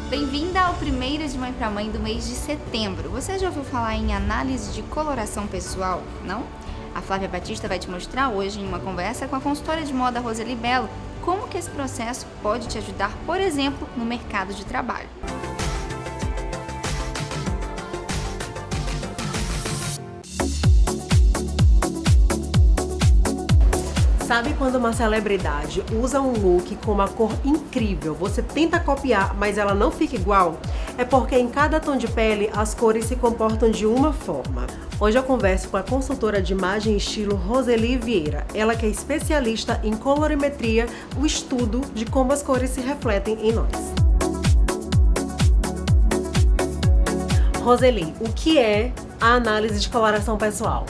Bem-vinda ao primeiro de Mãe para Mãe do mês de setembro. Você já ouviu falar em análise de coloração pessoal, não? A Flávia Batista vai te mostrar hoje em uma conversa com a consultora de moda Roseli Belo como que esse processo pode te ajudar, por exemplo, no mercado de trabalho. Sabe quando uma celebridade usa um look com uma cor incrível, você tenta copiar, mas ela não fica igual? É porque em cada tom de pele as cores se comportam de uma forma. Hoje eu converso com a consultora de imagem e estilo Roseli Vieira, ela que é especialista em colorimetria, o estudo de como as cores se refletem em nós. Roseli, o que é a análise de coloração pessoal?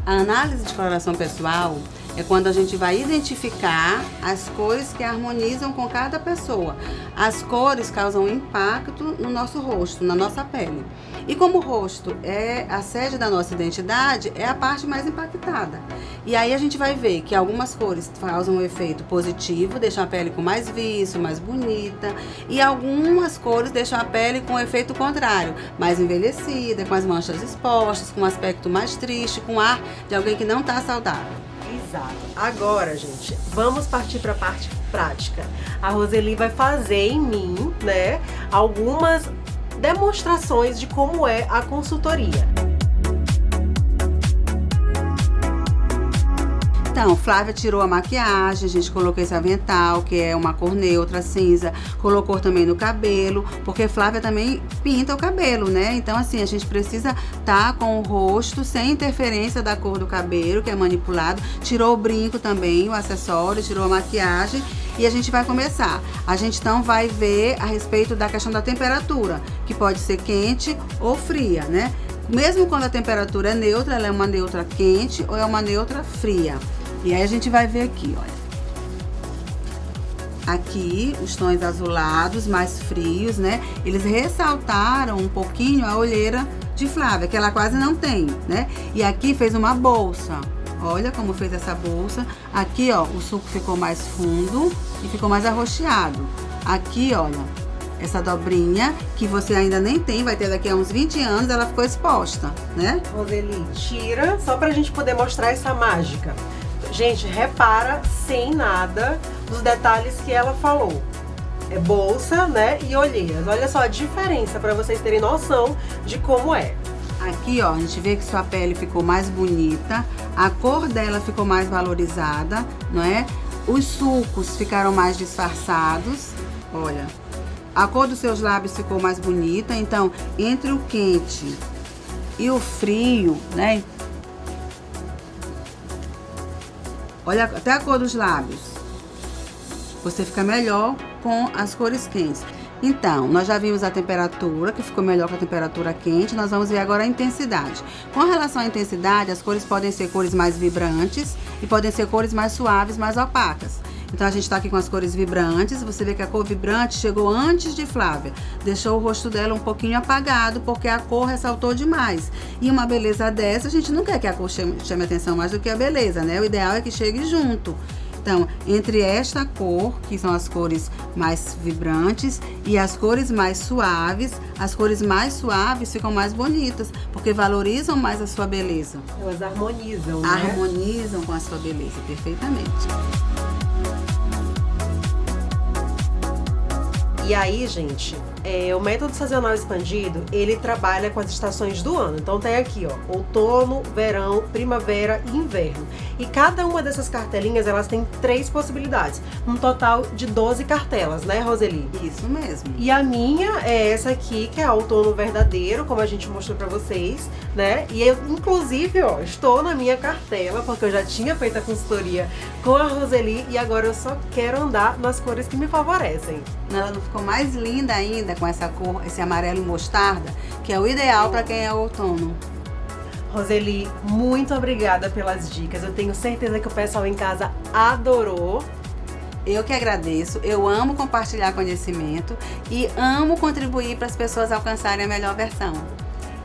A análise de coloração pessoal é quando a gente vai identificar as cores que harmonizam com cada pessoa. As cores causam impacto no nosso rosto, na nossa pele. E como o rosto é a sede da nossa identidade, é a parte mais impactada. E aí a gente vai ver que algumas cores causam um efeito positivo, deixam a pele com mais viço, mais bonita. E algumas cores deixam a pele com um efeito contrário, mais envelhecida, com as manchas expostas, com um aspecto mais triste, com ar de alguém que não está saudável. Exato. Agora, gente, vamos partir para a parte prática. A Roseli vai fazer em mim, né, algumas demonstrações de como é a consultoria. Então, Flávia tirou a maquiagem, a gente colocou esse avental, que é uma cor neutra, cinza, colocou também no cabelo, porque Flávia também pinta o cabelo, né? Então, assim, a gente precisa estar com o rosto sem interferência da cor do cabelo, que é manipulado. Tirou o brinco também, o acessório, tirou a maquiagem e a gente vai começar. A gente então vai ver a respeito da questão da temperatura, que pode ser quente ou fria, né? Mesmo quando a temperatura é neutra, ela é uma neutra quente ou é uma neutra fria. E aí a gente vai ver aqui, olha. Aqui, os tons azulados, mais frios, né? Eles ressaltaram um pouquinho a olheira de Flávia, que ela quase não tem, né? E aqui fez uma bolsa. Olha como fez essa bolsa. Aqui, ó, o suco ficou mais fundo e ficou mais arroxeado. Aqui, olha, essa dobrinha, que você ainda nem tem, vai ter daqui a uns 20 anos, ela ficou exposta, né? Roseli, tira, só pra gente poder mostrar essa mágica. Gente, repara sem nada dos detalhes que ela falou. É bolsa, né, e olheiras. Olha só a diferença para vocês terem noção de como é. Aqui, ó, a gente vê que sua pele ficou mais bonita, a cor dela ficou mais valorizada, não é? Os sulcos ficaram mais disfarçados, olha. A cor dos seus lábios ficou mais bonita, então, entre o quente e o frio, né? Olha até a cor dos lábios. Você fica melhor com as cores quentes. Então, nós já vimos a temperatura, que ficou melhor com a temperatura quente. Nós vamos ver agora a intensidade. Com relação à intensidade, as cores podem ser cores mais vibrantes e podem ser cores mais suaves, mais opacas. Então, a gente tá aqui com as cores vibrantes. Você vê que a cor vibrante chegou antes de Flávia. Deixou o rosto dela um pouquinho apagado, porque a cor ressaltou demais. E uma beleza dessa, a gente não quer que a cor chame atenção mais do que a beleza, né? O ideal é que chegue junto. Então, entre esta cor, que são as cores mais vibrantes, e as cores mais suaves ficam mais bonitas, porque valorizam mais a sua beleza. Elas harmonizam, né? Harmonizam com a sua beleza, perfeitamente. E aí, gente, o método sazonal expandido, ele trabalha com as estações do ano. Então tem aqui, ó, outono, verão, primavera e inverno. E cada uma dessas cartelinhas, elas têm 3 possibilidades. Um total de 12 cartelas, né, Roseli? Isso mesmo. E a minha é essa aqui, que é outono verdadeiro, como a gente mostrou pra vocês, né? E eu, inclusive, ó, estou na minha cartela, porque eu já tinha feito a consultoria com a Roseli e agora eu só quero andar nas cores que me favorecem. Ela não ficou mais linda ainda com essa cor, esse amarelo mostarda, que é o ideal para quem é outono. Roseli, muito obrigada pelas dicas. Eu tenho certeza que o pessoal em casa adorou. Eu que agradeço, eu amo compartilhar conhecimento e amo contribuir para as pessoas alcançarem a melhor versão.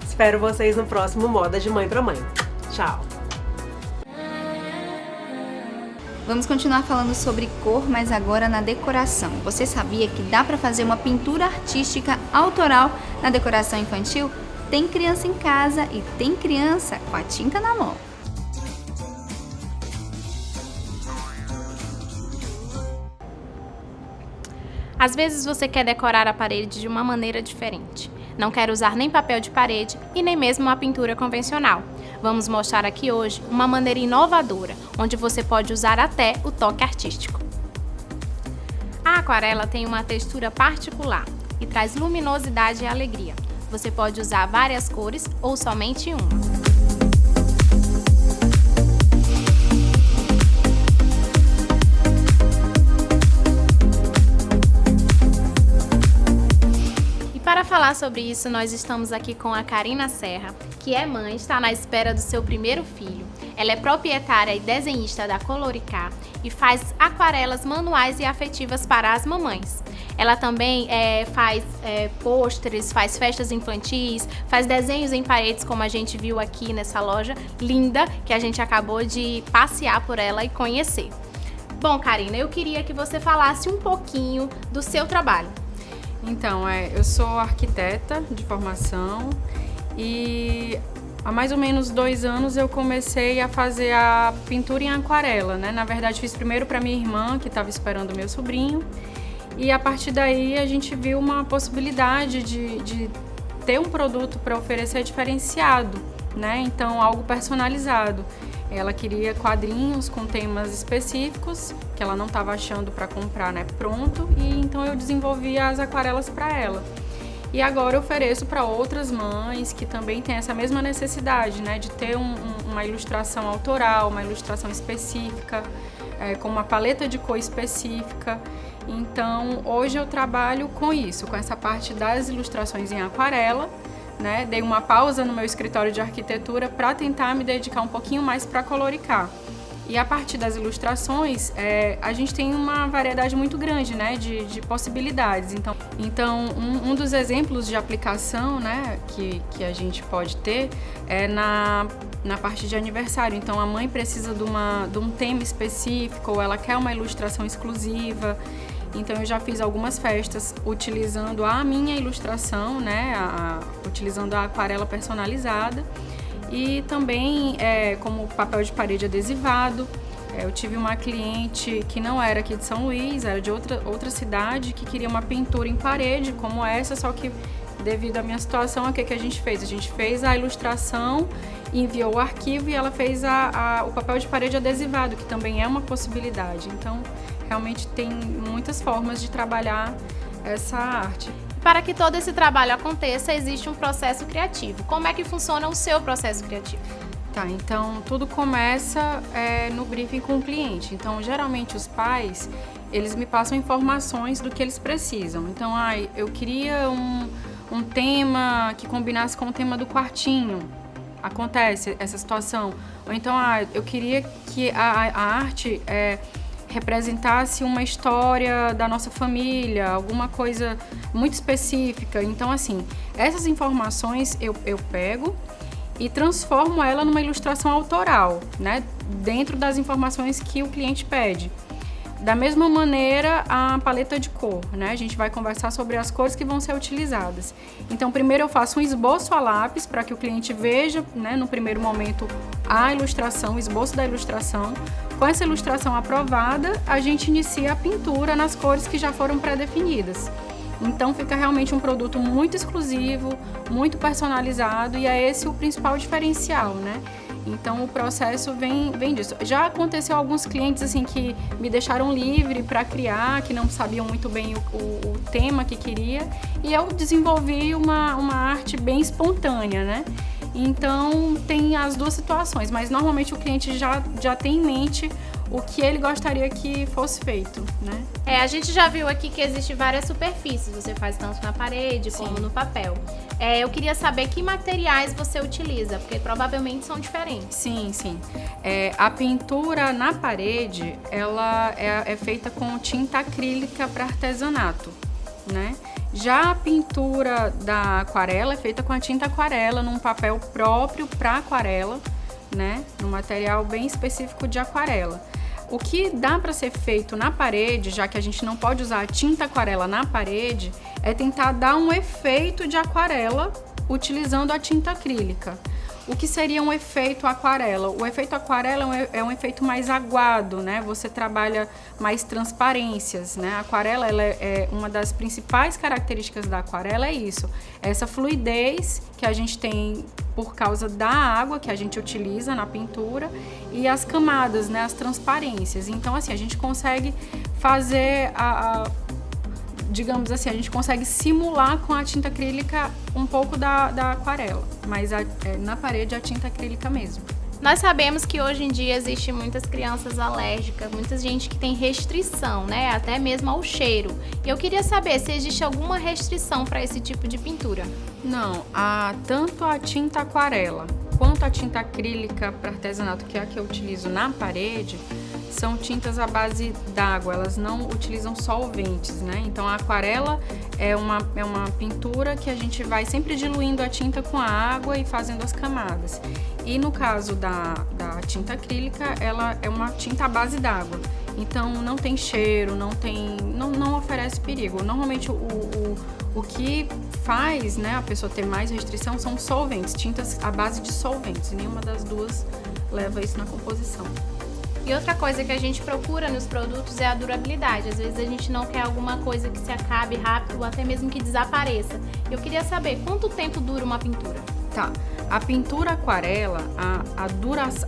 Espero vocês no próximo Moda de Mãe para Mãe. Tchau! Vamos continuar falando sobre cor, mas agora na decoração. Você sabia que dá para fazer uma pintura artística autoral na decoração infantil? Tem criança em casa e tem criança com a tinta na mão. Às vezes você quer decorar a parede de uma maneira diferente. Não quer usar nem papel de parede e nem mesmo uma pintura convencional. Vamos mostrar aqui hoje uma maneira inovadora, onde você pode usar até o toque artístico. A aquarela tem uma textura particular e traz luminosidade e alegria. Você pode usar várias cores ou somente uma. Para falar sobre isso, nós estamos aqui com a Karina Serra, que é mãe, está na espera do seu primeiro filho. Ela é proprietária e desenhista da Coloricá e faz aquarelas manuais e afetivas para as mamães. Ela também faz pôsteres, faz festas infantis, faz desenhos em paredes, como a gente viu aqui nessa loja linda, que a gente acabou de passear por ela e conhecer. Bom, Karina, eu queria que você falasse um pouquinho do seu trabalho. Então, eu sou arquiteta de formação e há mais ou menos 2 anos eu comecei a fazer a pintura em aquarela, né? Na verdade, fiz primeiro para minha irmã, que estava esperando o meu sobrinho, e a partir daí a gente viu uma possibilidade de ter um produto para oferecer diferenciado, né? Então, algo personalizado. Ela queria quadrinhos com temas específicos que ela não estava achando para comprar, né, pronto, e então eu desenvolvi as aquarelas para ela. E agora eu ofereço para outras mães que também têm essa mesma necessidade, né, de ter uma ilustração autoral, uma ilustração específica, com uma paleta de cor específica. Então, hoje eu trabalho com isso, com essa parte das ilustrações em aquarela, né? Dei uma pausa no meu escritório de arquitetura para tentar me dedicar um pouquinho mais para Coloricá. E a partir das ilustrações, a gente tem uma variedade muito grande, né, de possibilidades. Então um dos exemplos de aplicação, né, que a gente pode ter é na parte de aniversário. Então a mãe precisa de um tema específico, ou ela quer uma ilustração exclusiva. Então eu já fiz algumas festas utilizando a minha ilustração, né, utilizando a aquarela personalizada, e também como papel de parede adesivado. Eu tive uma cliente que não era aqui de São Luís, era de outra cidade, que queria uma pintura em parede como essa, só que devido à minha situação, o que a gente fez? A gente fez a ilustração, enviou o arquivo e ela fez o papel de parede adesivado, que também é uma possibilidade. Então, realmente tem muitas formas de trabalhar essa arte. Para que todo esse trabalho aconteça, existe um processo criativo. Como é que funciona o seu processo criativo? Tá, então tudo começa no briefing com o cliente. Então, geralmente os pais, eles me passam informações do que eles precisam. Então, eu queria um tema que combinasse com o tema do quartinho. Acontece essa situação. Ou então, eu queria que a arte representasse uma história da nossa família, alguma coisa muito específica. Então, assim, essas informações eu pego e transformo ela numa ilustração autoral, né? Dentro das informações que o cliente pede. Da mesma maneira, a paleta de cor, né? A gente vai conversar sobre as cores que vão ser utilizadas. Então, primeiro eu faço um esboço a lápis para que o cliente veja, né, no primeiro momento, a ilustração, o esboço da ilustração. Com essa ilustração aprovada, a gente inicia a pintura nas cores que já foram pré-definidas. Então, fica realmente um produto muito exclusivo, muito personalizado, e é esse o principal diferencial, né? Então o processo vem disso. Já aconteceu alguns clientes assim que me deixaram livre para criar, que não sabiam muito bem o tema que queria, e eu desenvolvi uma arte bem espontânea, né? Então tem as duas situações, mas normalmente o cliente já tem em mente o que ele gostaria que fosse feito, né? A gente já viu aqui que existem várias superfícies, você faz tanto na parede como no papel. Eu queria saber que materiais você utiliza, porque provavelmente são diferentes. Sim. A pintura na parede, ela é feita com tinta acrílica para artesanato, né? Já a pintura da aquarela é feita com a tinta aquarela, num papel próprio para aquarela, né? Num material bem específico de aquarela. O que dá para ser feito na parede, já que a gente não pode usar a tinta aquarela na parede, é tentar dar um efeito de aquarela utilizando a tinta acrílica. O que seria um efeito aquarela? O efeito aquarela é um efeito mais aguado, né? Você trabalha mais transparências, né? A aquarela, ela é uma das principais características da aquarela, é isso. Essa fluidez que a gente tem por causa da água que a gente utiliza na pintura e as camadas, né? As transparências. Então, assim, a gente consegue fazer digamos assim, a gente consegue simular com a tinta acrílica um pouco da aquarela, mas na parede é a tinta acrílica mesmo. Nós sabemos que hoje em dia existe muitas crianças alérgicas, muita gente que tem restrição, né? Até mesmo ao cheiro. E eu queria saber se existe alguma restrição para esse tipo de pintura. Não, tanto a tinta aquarela quanto a tinta acrílica para artesanato, que é a que eu utilizo na parede, são tintas à base d'água, elas não utilizam solventes, né? Então a aquarela é uma pintura que a gente vai sempre diluindo a tinta com a água e fazendo as camadas. E no caso da tinta acrílica, ela é uma tinta à base d'água. Então não tem cheiro, não oferece perigo. Normalmente o que faz, né, a pessoa ter mais restrição são solventes, tintas à base de solventes. Nenhuma das duas leva isso na composição. E outra coisa que a gente procura nos produtos é a durabilidade. Às vezes a gente não quer alguma coisa que se acabe rápido ou até mesmo que desapareça. Eu queria saber quanto tempo dura uma pintura? Tá, a pintura aquarela,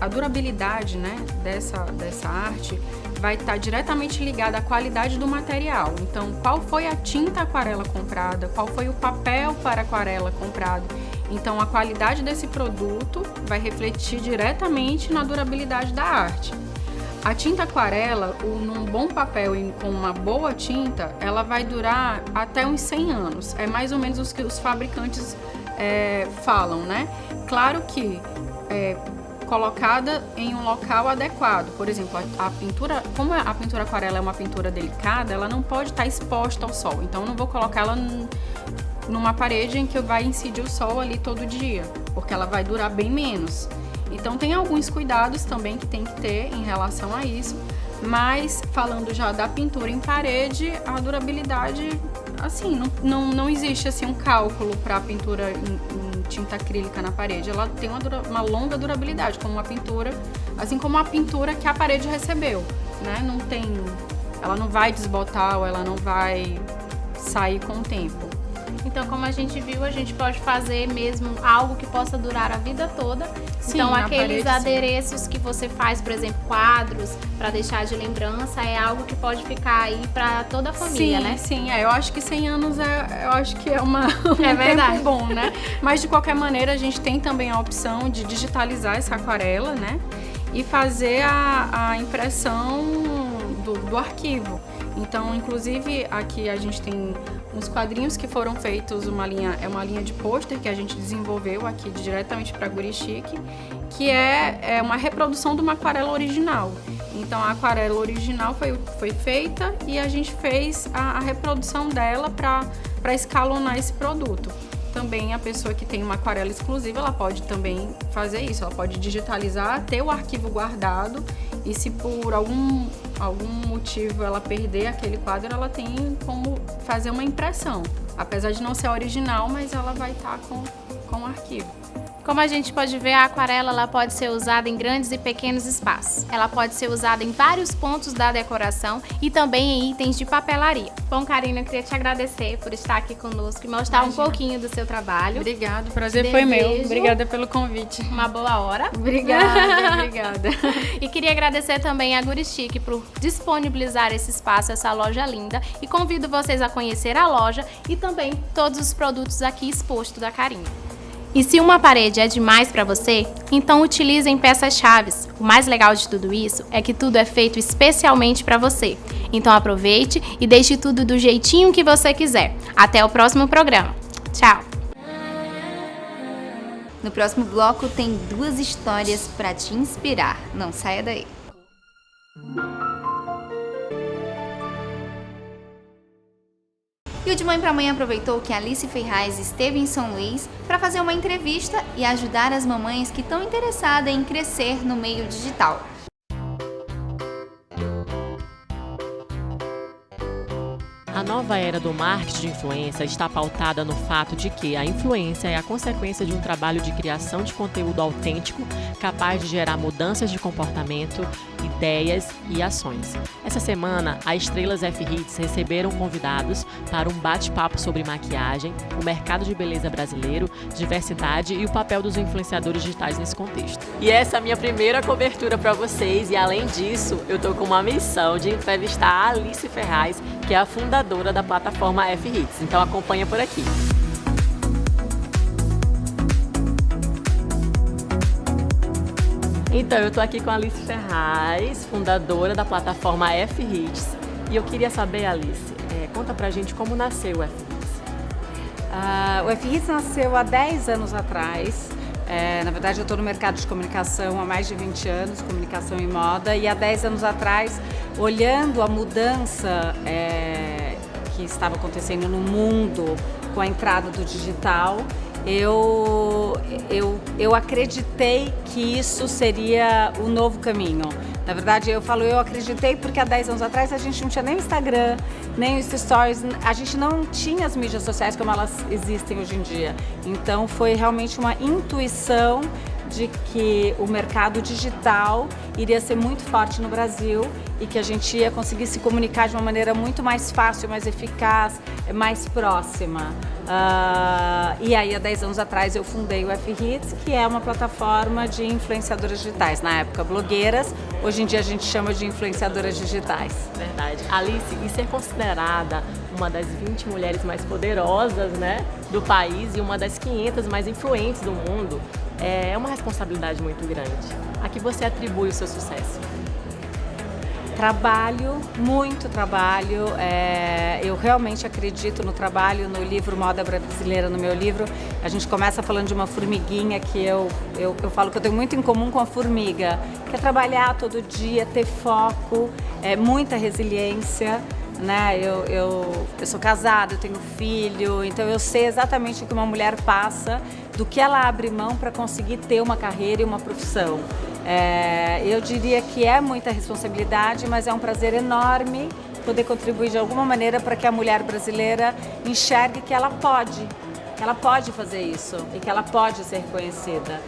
a durabilidade, né, dessa arte vai estar diretamente ligada à qualidade do material. Então, qual foi a tinta aquarela comprada, qual foi o papel para aquarela comprado. Então, a qualidade desse produto vai refletir diretamente na durabilidade da arte. A tinta aquarela, num bom papel e com uma boa tinta, ela vai durar até uns 100 anos. É mais ou menos o que os fabricantes falam, né? Claro que colocada em um local adequado. Por exemplo, a pintura, como a pintura aquarela é uma pintura delicada, ela não pode estar exposta ao sol. Então, eu não vou colocar ela numa parede em que vai incidir o sol ali todo dia, porque ela vai durar bem menos. Então, tem alguns cuidados também que tem que ter em relação a isso, mas falando já da pintura em parede, a durabilidade, assim, não existe assim um cálculo para a pintura em tinta acrílica na parede. Ela tem uma longa durabilidade, como uma pintura, assim como a pintura que a parede recebeu, né? Ela não vai desbotar ou ela não vai sair com o tempo. Então, como a gente viu, a gente pode fazer mesmo algo que possa durar a vida toda. Sim, então, aqueles parede, adereços sim, que você faz, por exemplo, quadros, para deixar de lembrança, é algo que pode ficar aí para toda a família, sim, né? Sim, eu acho que 100 anos eu acho que é um verdade. tempo bom, né? Mas, de qualquer maneira, a gente tem também a opção de digitalizar essa aquarela, né? E fazer a impressão do arquivo. Então, inclusive, aqui a gente tem uns quadrinhos que foram feitos, uma linha de pôster que a gente desenvolveu aqui diretamente para Guri Chique, que é uma reprodução de uma aquarela original. Então, a aquarela original foi feita e a gente fez a reprodução dela para escalonar esse produto. Também a pessoa que tem uma aquarela exclusiva, ela pode também fazer isso, ela pode digitalizar, ter o arquivo guardado e se por algum motivo ela perder aquele quadro, ela tem como fazer uma impressão. Apesar de não ser original, mas ela vai estar com o arquivo. Como a gente pode ver, a aquarela ela pode ser usada em grandes e pequenos espaços. Ela pode ser usada em vários pontos da decoração e também em itens de papelaria. Bom, Karina, eu queria te agradecer por estar aqui conosco e mostrar um pouquinho do seu trabalho. Obrigada, o prazer foi meu. Obrigada pelo convite. Uma boa hora. Obrigada. E queria agradecer também a Guri Chique por disponibilizar esse espaço, essa loja linda. E convido vocês a conhecer a loja e também todos os produtos aqui expostos da Karina. E se uma parede é demais para você, então utilizem peças-chaves. O mais legal de tudo isso é que tudo é feito especialmente para você. Então aproveite e deixe tudo do jeitinho que você quiser. Até o próximo programa. Tchau! No próximo bloco tem 2 histórias para te inspirar. Não saia daí. E o De Mãe para Mãe aproveitou que Alice Ferraz esteve em São Luís para fazer uma entrevista e ajudar as mamães que estão interessadas em crescer no meio digital. A nova era do marketing de influência está pautada no fato de que a influência é a consequência de um trabalho de criação de conteúdo autêntico, capaz de gerar mudanças de comportamento, ideias e ações. Essa semana, as estrelas F-Hits receberam convidados para um bate-papo sobre maquiagem, o mercado de beleza brasileiro, diversidade e o papel dos influenciadores digitais nesse contexto. E essa é a minha primeira cobertura para vocês e, além disso, eu tô com uma missão de entrevistar a Alice Ferraz, que é a fundadora da plataforma F-Hits. Então acompanha por aqui. Então, eu tô aqui com a Alice Ferraz, fundadora da plataforma F-Hits. E eu queria saber, Alice, conta pra gente como nasceu o F-Hits. O F-Hits nasceu há 10 anos atrás. Na verdade, eu estou no mercado de comunicação há mais de 20 anos, comunicação e moda. E há 10 anos atrás, olhando a mudança que estava acontecendo no mundo com a entrada do digital, eu acreditei que isso seria o novo caminho. Na verdade, eu acreditei porque há 10 anos atrás a gente não tinha nem o Instagram, nem os stories, a gente não tinha as mídias sociais como elas existem hoje em dia. Então foi realmente uma intuição de que o mercado digital iria ser muito forte no Brasil e que a gente ia conseguir se comunicar de uma maneira muito mais fácil, mais eficaz, mais próxima. E aí, há 10 anos atrás, eu fundei o F-Hits, que é uma plataforma de influenciadoras digitais. Na época, blogueiras. Hoje em dia, a gente chama de influenciadoras digitais. Verdade. Alice, e ser considerada uma das 20 mulheres mais poderosas, né, do país e uma das 500 mais influentes do mundo, é uma responsabilidade muito grande. A que você atribui o seu sucesso? Trabalho, muito trabalho. Eu realmente acredito no trabalho. No livro Moda Brasileira, no meu livro, a gente começa falando de uma formiguinha que eu falo que eu tenho muito em comum com a formiga, que é trabalhar todo dia, ter foco, muita resiliência. Né? Eu sou casada, eu tenho filho, então eu sei exatamente o que uma mulher passa, do que ela abre mão para conseguir ter uma carreira e uma profissão. Eu diria que é muita responsabilidade, mas é um prazer enorme poder contribuir de alguma maneira para que a mulher brasileira enxergue que ela pode fazer isso e que ela pode ser reconhecida.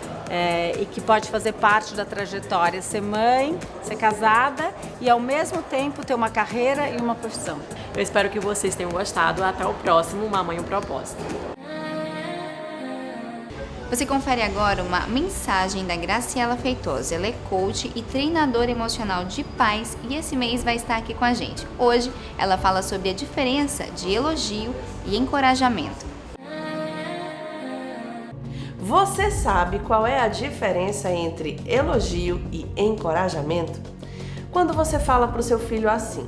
E que pode fazer parte da trajetória, ser mãe, ser casada e ao mesmo tempo ter uma carreira e uma profissão. Eu espero que vocês tenham gostado. Até o próximo Mamãe um Propósito. Você confere agora uma mensagem da Graciela Feitosa. Ela é coach e treinadora emocional de pais e esse mês vai estar aqui com a gente. Hoje ela fala sobre a diferença de elogio e encorajamento. Você sabe qual é a diferença entre elogio e encorajamento? Quando você fala para o seu filho assim: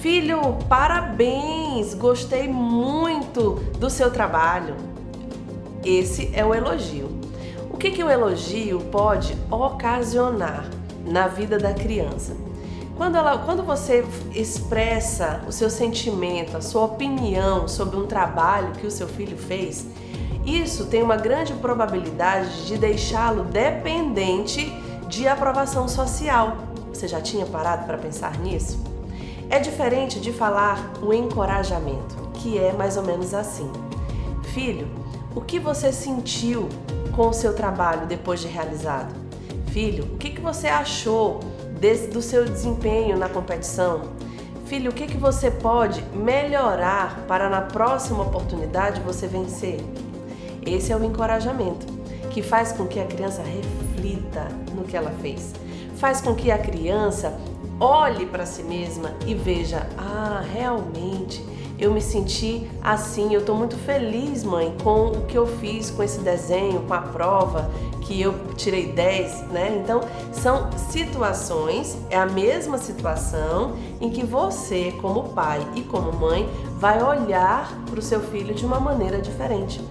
filho, parabéns, gostei muito do seu trabalho. Esse é o elogio. O que o elogio pode ocasionar na vida da criança? Quando você expressa o seu sentimento, a sua opinião sobre um trabalho que o seu filho fez, isso tem uma grande probabilidade de deixá-lo dependente de aprovação social. Você já tinha parado para pensar nisso? É diferente de falar o encorajamento, que é mais ou menos assim: filho, o que você sentiu com o seu trabalho depois de realizado? Filho, o que você achou do seu desempenho na competição? Filho, o que você pode melhorar para na próxima oportunidade você vencer? Esse é o encorajamento, que faz com que a criança reflita no que ela fez. Faz com que a criança olhe para si mesma e veja: realmente, eu me senti assim, eu estou muito feliz, mãe, com o que eu fiz, com esse desenho, com a prova, que eu tirei 10, né? Então, são situações, é a mesma situação em que você, como pai e como mãe, vai olhar para o seu filho de uma maneira diferente.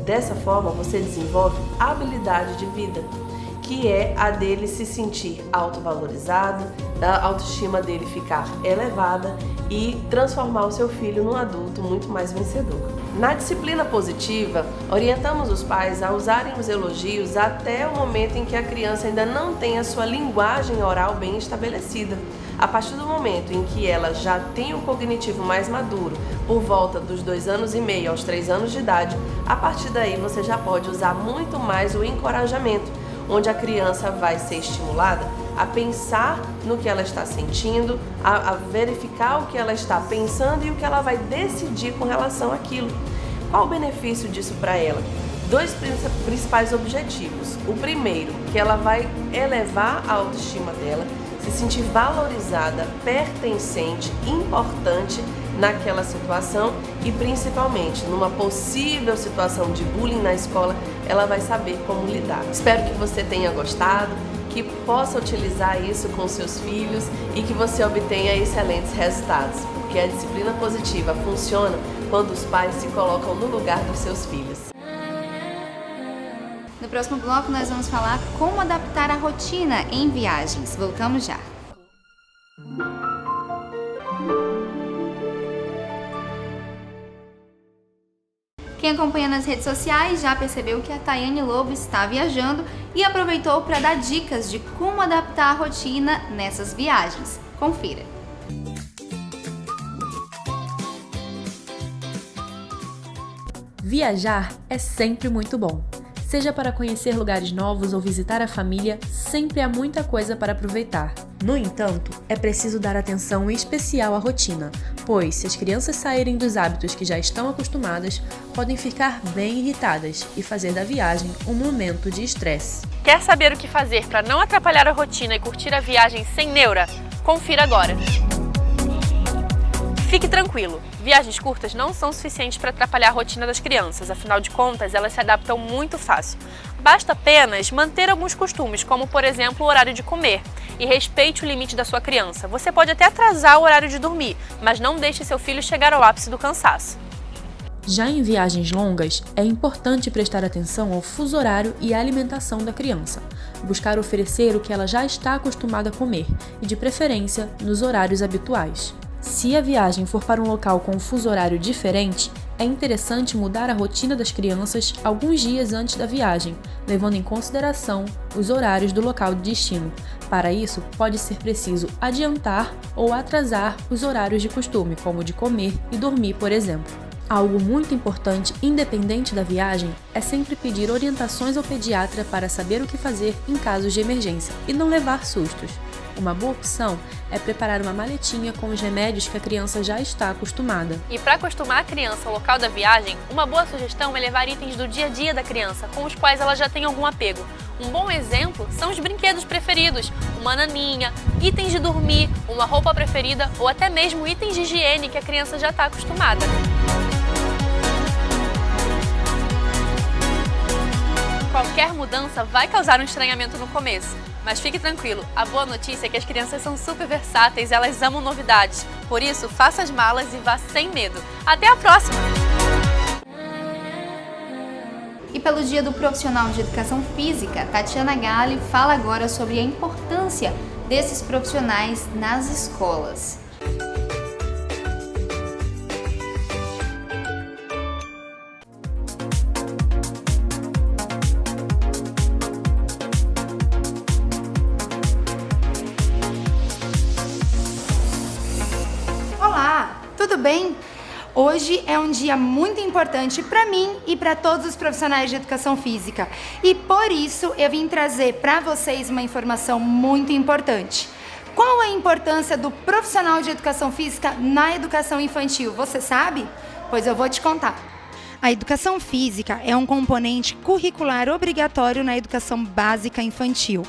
Dessa forma, você desenvolve habilidade de vida, que é a dele se sentir autovalorizado, a autoestima dele ficar elevada e transformar o seu filho num adulto muito mais vencedor. Na disciplina positiva, orientamos os pais a usarem os elogios até o momento em que a criança ainda não tem a sua linguagem oral bem estabelecida. A partir do momento em que ela já tem o cognitivo mais maduro, por volta dos 2 anos e meio aos 3 anos de idade, a partir daí você já pode usar muito mais o encorajamento, onde a criança vai ser estimulada a pensar no que ela está sentindo, a verificar o que ela está pensando e o que ela vai decidir com relação àquilo. Qual o benefício disso para ela? 2 principais objetivos. O primeiro, que ela vai elevar a autoestima dela, se sentir valorizada, pertencente, importante naquela situação e principalmente numa possível situação de bullying na escola, ela vai saber como lidar. Espero que você tenha gostado, que possa utilizar isso com seus filhos e que você obtenha excelentes resultados, porque a disciplina positiva funciona quando os pais se colocam no lugar dos seus filhos. No próximo bloco nós vamos falar como adaptar a rotina em viagens. Voltamos já. Quem acompanha nas redes sociais já percebeu que a Tayane Lobo está viajando e aproveitou para dar dicas de como adaptar a rotina nessas viagens. Confira! Viajar é sempre muito bom. Seja para conhecer lugares novos ou visitar a família, sempre há muita coisa para aproveitar. No entanto, é preciso dar atenção especial à rotina, pois se as crianças saírem dos hábitos que já estão acostumadas, podem ficar bem irritadas e fazer da viagem um momento de estresse. Quer saber o que fazer para não atrapalhar a rotina e curtir a viagem sem neura? Confira agora! Fique tranquilo, viagens curtas não são suficientes para atrapalhar a rotina das crianças, afinal de contas, elas se adaptam muito fácil. Basta apenas manter alguns costumes, como por exemplo o horário de comer, e respeite o limite da sua criança. Você pode até atrasar o horário de dormir, mas não deixe seu filho chegar ao ápice do cansaço. Já em viagens longas, é importante prestar atenção ao fuso horário e à alimentação da criança. Buscar oferecer o que ela já está acostumada a comer, e de preferência nos horários habituais. Se a viagem for para um local com um fuso horário diferente, é interessante mudar a rotina das crianças alguns dias antes da viagem, levando em consideração os horários do local de destino. Para isso, pode ser preciso adiantar ou atrasar os horários de costume, como de comer e dormir, por exemplo. Algo muito importante, independente da viagem, é sempre pedir orientações ao pediatra para saber o que fazer em casos de emergência e não levar sustos. Uma boa opção é preparar uma maletinha com os remédios que a criança já está acostumada. E para acostumar a criança ao local da viagem, uma boa sugestão é levar itens do dia a dia da criança, com os quais ela já tem algum apego. Um bom exemplo são os brinquedos preferidos, uma naninha, itens de dormir, uma roupa preferida ou até mesmo itens de higiene que a criança já está acostumada. Qualquer mudança vai causar um estranhamento no começo, mas fique tranquilo, a boa notícia é que as crianças são super versáteis, elas amam novidades, por isso faça as malas e vá sem medo. Até a próxima! E pelo Dia do Profissional de Educação Física, Tatiana Galli fala agora sobre a importância desses profissionais nas escolas. Tudo bem? Hoje é um dia muito importante para mim e para todos os profissionais de educação física. E por isso eu vim trazer para vocês uma informação muito importante. Qual a importância do profissional de educação física na educação infantil? Você sabe? Pois eu vou te contar. A educação física é um componente curricular obrigatório na educação básica infantil.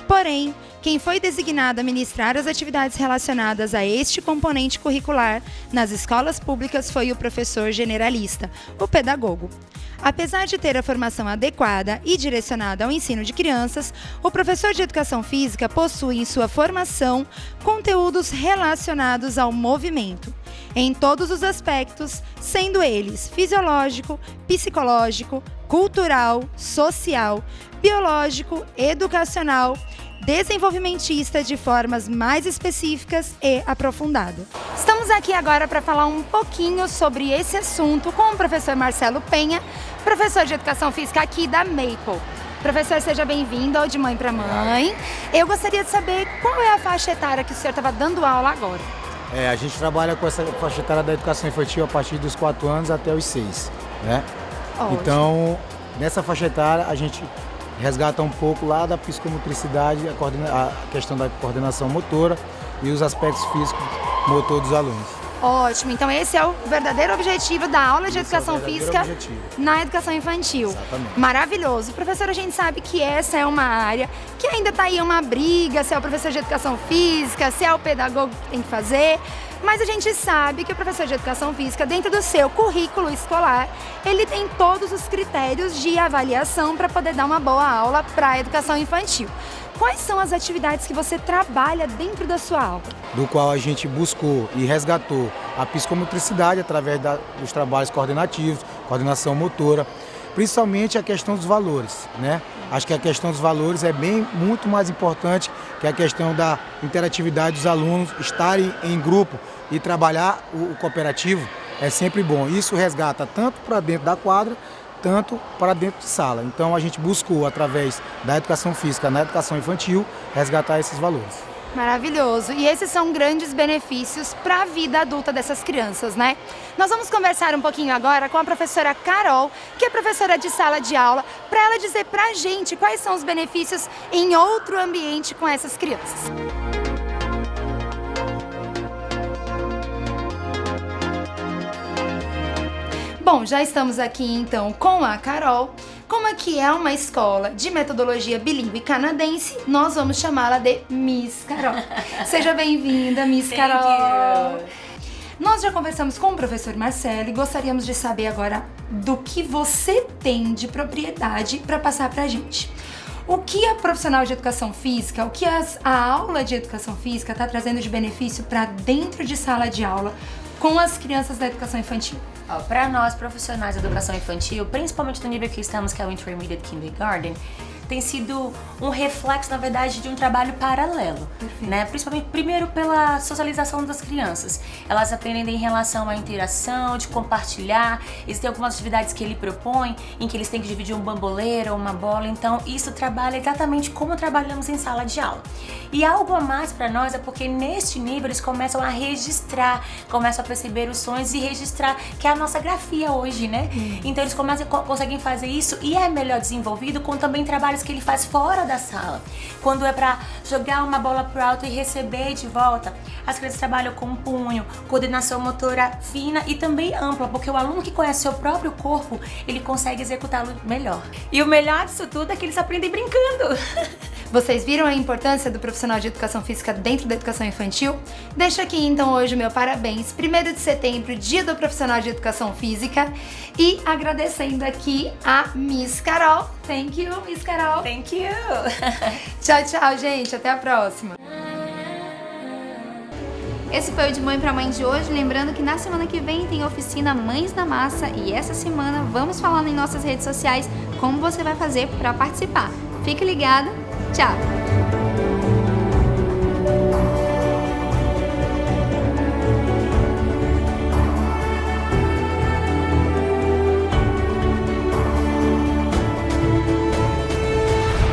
Porém, quem foi designado a ministrar as atividades relacionadas a este componente curricular nas escolas públicas foi o professor generalista, o pedagogo. Apesar de ter a formação adequada e direcionada ao ensino de crianças, o professor de educação física possui em sua formação conteúdos relacionados ao movimento, em todos os aspectos, sendo eles fisiológico, psicológico, cultural, social, biológico, educacional, desenvolvimentista de formas mais específicas e aprofundadas. Estamos aqui agora para falar um pouquinho sobre esse assunto com o professor Marcelo Penha, professor de Educação Física aqui da Maple. Professor, seja bem-vindo ao De Mãe para Mãe. Eu gostaria de saber qual é a faixa etária que o senhor estava dando aula agora. A gente trabalha com essa faixa etária da educação infantil a partir dos 4 anos até os 6, né? Ótimo. Então, nessa faixa etária, a gente resgata um pouco lá da psicomotricidade, a questão da coordenação motora e os aspectos físicos motor dos alunos. Ótimo, então esse é o verdadeiro objetivo da aula de educação física na educação infantil. Exatamente. Maravilhoso. Professor, a gente sabe que essa é uma área que ainda está aí uma briga, se é o professor de educação física, se é o pedagogo que tem que fazer, mas a gente sabe que o professor de educação física, dentro do seu currículo escolar, ele tem todos os critérios de avaliação para poder dar uma boa aula para a educação infantil. Quais são as atividades que você trabalha dentro da sua aula? Do qual a gente buscou e resgatou a psicomotricidade através dos trabalhos coordenativos, coordenação motora, principalmente a questão dos valores, né? Acho que a questão dos valores é muito mais importante que a questão da interatividade dos alunos, estarem em grupo e trabalhar o cooperativo é sempre bom. Isso resgata tanto para dentro da quadra, tanto para dentro de sala. Então a gente buscou, através da educação física na educação infantil, resgatar esses valores. Maravilhoso. E esses são grandes benefícios para a vida adulta dessas crianças, né? Nós vamos conversar um pouquinho agora com a professora Carol, que é professora de sala de aula, para ela dizer para a gente quais são os benefícios em outro ambiente com essas crianças. Bom, já estamos aqui então com a Carol. Como aqui é uma escola de metodologia bilíngue canadense, nós vamos chamá-la de Miss Carol. Seja bem-vinda, Miss Carol. Nós já conversamos com o professor Marcelo e gostaríamos de saber agora do que você tem de propriedade para passar para a gente. O que a profissional de educação física, o que a aula de educação física está trazendo de benefício para dentro de sala de aula com as crianças da educação infantil? Para nós, profissionais de educação infantil, principalmente no nível que estamos, que é o Intermediate Kindergarten, tem sido um reflexo, na verdade, de um trabalho paralelo, né? Principalmente, primeiro, pela socialização das crianças. Elas aprendem em relação à interação, de compartilhar. Existem algumas atividades que ele propõe, em que eles têm que dividir um bamboleiro ou uma bola. Então, isso trabalha exatamente como trabalhamos em sala de aula. E algo a mais para nós é porque, neste nível, eles começam a registrar, começam a perceber os sonhos e registrar, que é a nossa grafia hoje, né? Então, eles conseguem fazer isso e é melhor desenvolvido com também trabalhos que ele faz fora da sala. Quando é para jogar uma bola pro alto e receber de volta, as crianças trabalham com punho, coordenação motora fina e também ampla, porque o aluno que conhece seu próprio corpo, ele consegue executá-lo melhor. E o melhor disso tudo é que eles aprendem brincando. Vocês viram a importância do profissional de educação física dentro da educação infantil? Deixo aqui então hoje o meu parabéns, 1º de setembro, dia do profissional de educação física, e agradecendo aqui a Miss Carol. Thank you, Miss Carol. Thank you. Tchau, tchau, gente. Até a próxima. Esse foi o De Mãe para Mãe de hoje. Lembrando que na semana que vem tem oficina Mães na Massa e essa semana vamos falar em nossas redes sociais como você vai fazer para participar. Fique ligado. Tchau!